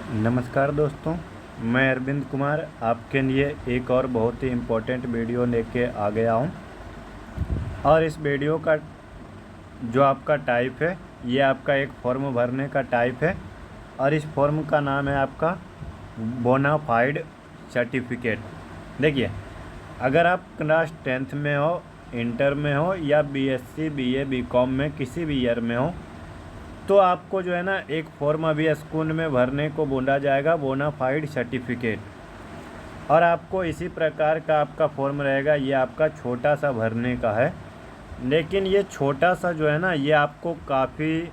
नमस्कार दोस्तों, मैं अरविंद कुमार आपके लिए एक और बहुत ही इम्पोर्टेंट वीडियो लेके आ गया हूँ। और इस वीडियो का जो आपका टाइप है, ये आपका एक फॉर्म भरने का टाइप है और इस फॉर्म का नाम है आपका बोनाफाइड सर्टिफिकेट। देखिए, अगर आप क्लास 10th में हो, इंटर में हो या बीएससी, बीए, बीकॉम में किसी भी ईयर में हो, तो आपको जो है ना एक फॉर्म अभी स्कूल में भरने को बोला जाएगा, बोनाफाइड सर्टिफिकेट। और आपको इसी प्रकार का आपका फॉर्म रहेगा। ये आपका छोटा सा भरने का है, लेकिन ये छोटा सा जो है ना, ये आपको काफ़ी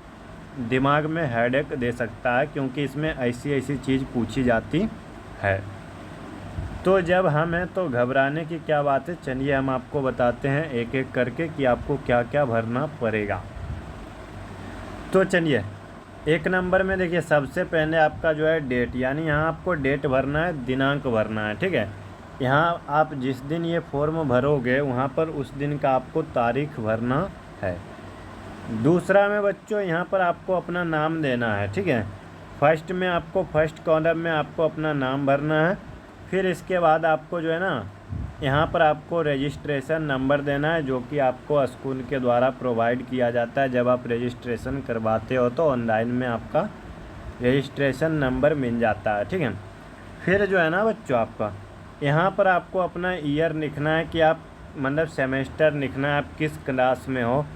दिमाग में हेडेक दे सकता है, क्योंकि इसमें ऐसी ऐसी चीज़ पूछी जाती है। तो जब हम हैं तो घबराने की क्या बात है। चलिए हम आपको बताते हैं एक एक करके कि आपको क्या क्या भरना पड़ेगा। तो चलिए, एक नंबर में देखिए, सबसे पहले आपका जो है डेट, यानी यहाँ आपको डेट भरना है, दिनांक भरना है। ठीक है, यहाँ आप जिस दिन ये फॉर्म भरोगे वहाँ पर उस दिन का आपको तारीख भरना है। दूसरा में बच्चों, यहाँ पर आपको अपना नाम देना है। ठीक है, फर्स्ट में आपको फर्स्ट कॉलम में आपको अपना नाम भरना है। फिर इसके बाद आपको जो है ना, यहाँ पर आपको रजिस्ट्रेशन नंबर देना है, जो कि आपको स्कूल के द्वारा प्रोवाइड किया जाता है। जब आप रजिस्ट्रेशन करवाते हो तो ऑनलाइन में आपका रजिस्ट्रेशन नंबर मिल जाता है। ठीक है, फिर जो है ना बच्चों, आपका यहाँ पर आपको अपना ईयर लिखना है कि आप मतलब सेमेस्टर लिखना है, आप किस क्लास में हो।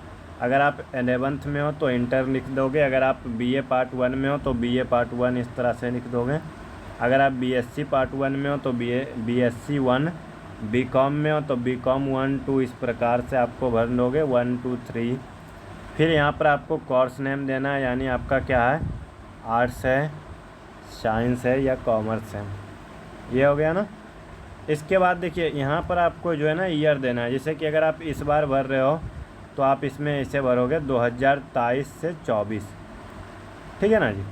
अगर आप 11th में हो तो इंटर लिख दोगे। अगर आप बीए पार्ट 1 में हो तो बीए पार्ट 1 इस तरह से लिख दोगे। अगर आप बीएससी पार्ट 1 में हो तो बीएससी 1, बीकॉम में हो तो बीकॉम 1, 2 इस प्रकार से आपको भर लोगे, 1, 2, 3। फिर यहाँ पर आपको कोर्स नेम देना है, यानी आपका क्या है, आर्ट्स है, साइंस है या कॉमर्स है। ये हो गया ना। इसके बाद देखिए, यहाँ पर आपको जो है ना ईयर देना है। जैसे कि अगर आप इस बार भर रहे हो तो आप इसमें इसे भरोगे 2023 से 24। ठीक है ना जी,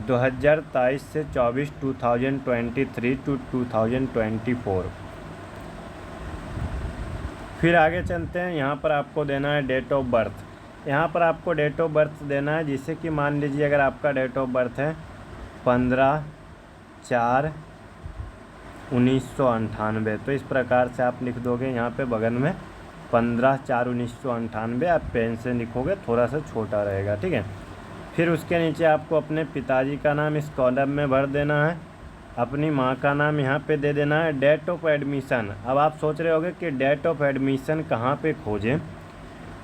2023 से 24, 2023 to 2024। फिर आगे चलते हैं। यहाँ पर आपको देना है डेट ऑफ बर्थ। यहाँ पर आपको डेट ऑफ बर्थ देना है, जिससे कि मान लीजिए अगर आपका डेट ऑफ बर्थ है 15/4/1998, तो इस प्रकार से आप लिख दोगे यहाँ पे बगल में 15/4/1998। आप पेन से लिखोगे, थोड़ा सा छोटा रहेगा। ठीक है, फिर उसके नीचे आपको अपने पिताजी का नाम इस कॉलम में भर देना है, अपनी माँ का नाम यहाँ पे दे देना है। डेट ऑफ एडमिशन, अब आप सोच रहे होगे कि डेट ऑफ एडमिशन कहाँ पे खोजें।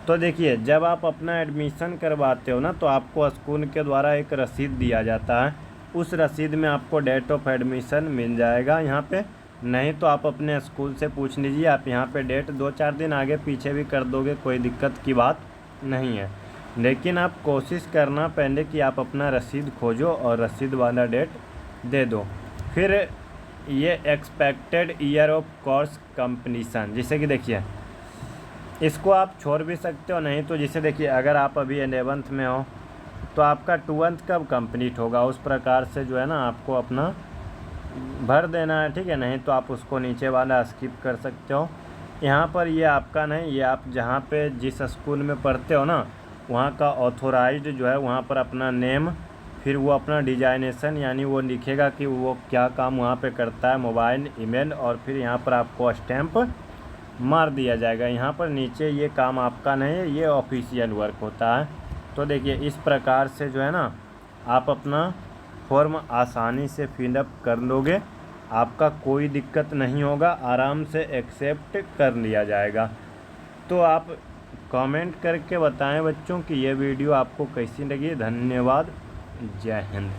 तो देखिए, जब आप अपना एडमिशन करवाते हो ना, तो आपको स्कूल के द्वारा एक रसीद दिया जाता है। उस रसीद में आपको डेट ऑफ एडमिशन मिल जाएगा यहाँ पे। नहीं तो आप अपने स्कूल से पूछ लीजिए, आप यहाँ पे डेट 2-4 दिन आगे पीछे भी कर दोगे, कोई दिक्कत की बात नहीं है। लेकिन आप कोशिश करना पहले कि आप अपना रसीद खोजो और रसीद वाला डेट दे दो। फिर ये expected year of course completion, जैसे कि देखिए, इसको आप छोड़ भी सकते हो। नहीं तो जैसे देखिए, अगर आप अभी 11th में हो तो आपका 12th कब कंप्लीट होगा, उस प्रकार से जो है ना आपको अपना भर देना है। ठीक है, नहीं तो आप उसको नीचे वाला स्किप कर सकते हो। यहाँ पर ये आपका नहीं, ये आप जहाँ पे जिस स्कूल में पढ़ते हो ना, वहाँ का ऑथोराइज्ड जो है, वहाँ पर अपना नेम, फिर वो अपना डिजाइनेशन, यानी वो लिखेगा कि वो क्या काम वहाँ पे करता है, मोबाइल, ईमेल, और फिर यहाँ पर आपको स्टैंप मार दिया जाएगा। यहाँ पर नीचे ये काम आपका नहीं है, ये ऑफिशियल वर्क होता है। तो देखिए, इस प्रकार से जो है ना आप अपना फॉर्म आसानी से फिलअप कर लोगे, आपका कोई दिक्कत नहीं होगा, आराम से एक्सेप्ट कर लिया जाएगा। तो आप कमेंट करके बताएं बच्चों कि ये वीडियो आपको कैसी लगी। धन्यवाद, जय हिंद।